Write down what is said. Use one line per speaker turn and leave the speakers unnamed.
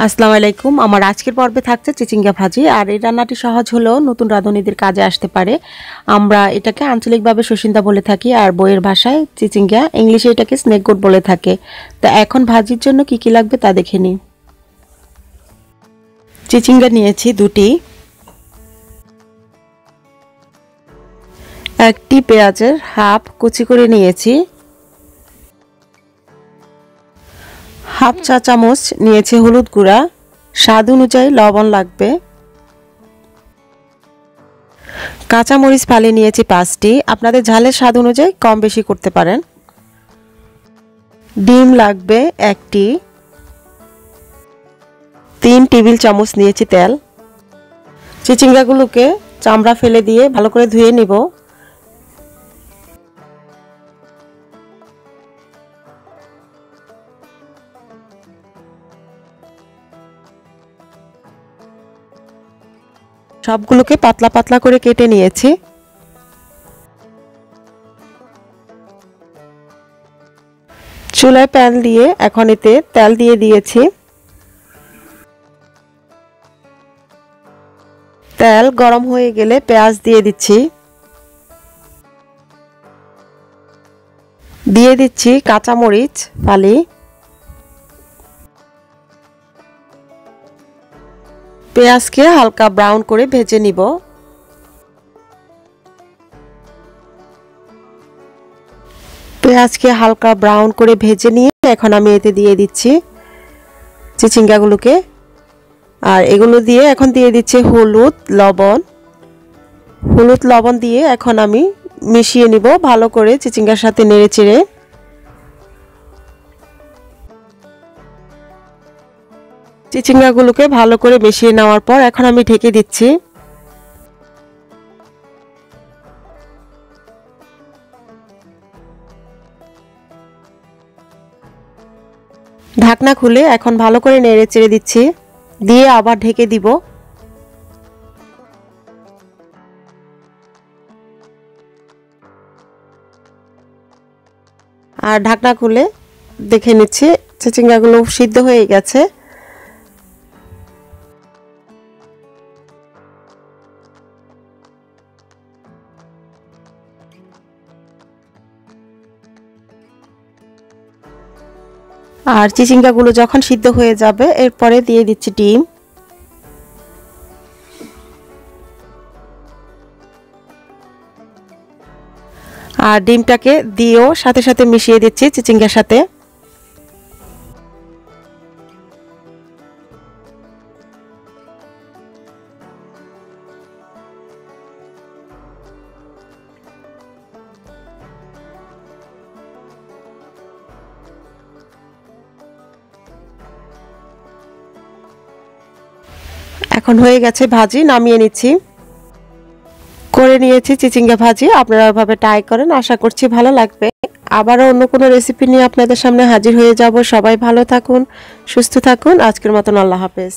আসসালামু আলাইকুম। আমার আজকের পর্বে থাকছে চিচিঙ্গা ভাজি। আর এই রান্নাটি সহজ হলেও নতুন রাঁধুনিদের কাজে আসতে পারে। আমরা এটাকে আঞ্চলিকভাবে শসিন্দা বলে থাকি, আর বইয়ের ভাষায় চিচিঙ্গা, ইংলিশে এটাকে স্নেক গোর্ড বলে থাকে। তো এখন ভাজির জন্য কি কি লাগবে তা দেখে নিই। চিচিঙ্গা নিয়েছি দুটি, একটি পেঁয়াজের হাফ কুচি করে নিয়েছি, হাফ চা চামচ নিয়েছি হলুদ গুঁড়া, স্বাদ অনুযায়ী লবণ লাগবে, কাঁচামরিচ ফালি নিয়েছি 5টি, আপনাদের ঝালের স্বাদ অনুযায়ী কম বেশি করতে পারেন। ডিম লাগবে 1টি, 3 টেবিল চামচ নিয়েছি তেল। চিচিঙ্গাগুলোকে চামড়া ফেলে দিয়ে ভালো করে ধুয়ে নিব। সবগুলোকে পাতলা পাতলা করে কেটে নিয়েছি। চুলায় প্যান দিয়ে এখন এতে তেল দিয়ে দিয়েছি। তেল গরম হয়ে গেলে পেঁয়াজ দিয়ে দিচ্ছি, দিয়ে দিচ্ছি কাঁচামরিচ ফালি, পেঁয়াজকে হালকা ব্রাউন করে ভেজে নিব। পেঁয়াজকে হালকা ব্রাউন করে ভেজে নিয়ে এখন আমি এতে দিয়ে দিচ্ছি চিচিঙ্গাগুলোকে, আর এগুলো দিয়ে এখন দিয়ে দিচ্ছি হলুদ লবণ দিয়ে এখন আমি মিশিয়ে নিব ভালো করে চিচিঙ্গার সাথে নেড়ে চেড়ে। চিচিঙ্গাগুলোকে ভালো করে মিশিয়ে নেওয়ার পর এখন আমি ঢেকে দিচ্ছি। ঢাকনা খুলে এখন ভালো করে নেড়ে চেড়ে দিচ্ছি, দিয়ে আবার ঢেকে দিব। আর ঢাকনা খুলে দেখে নিচ্ছি চিচিঙ্গাগুলো সিদ্ধ হয়ে গেছে। আর চিচিঙ্গাগুলো যখন সিদ্ধ হয়ে যাবে এরপরে দিয়ে দিচ্ছি ডিম। আর ডিমটাকে দিয়েও সাথে সাথে মিশিয়ে দিচ্ছি চিচিঙ্গার সাথে। এখন হয়ে গেছে ভাজি, নামিয়ে নিচ্ছি। করে নিয়েছি চিচিঙ্গা ভাজি। আপনারা এভাবে ট্রাই করেন, আশা করছি ভালো লাগবে। আবারও অন্য কোনো রেসিপি নিয়ে আপনাদের সামনে হাজির হয়ে যাব। সবাই ভালো থাকুন, সুস্থ থাকুন। আজকের মতন আল্লাহ হাফেজ।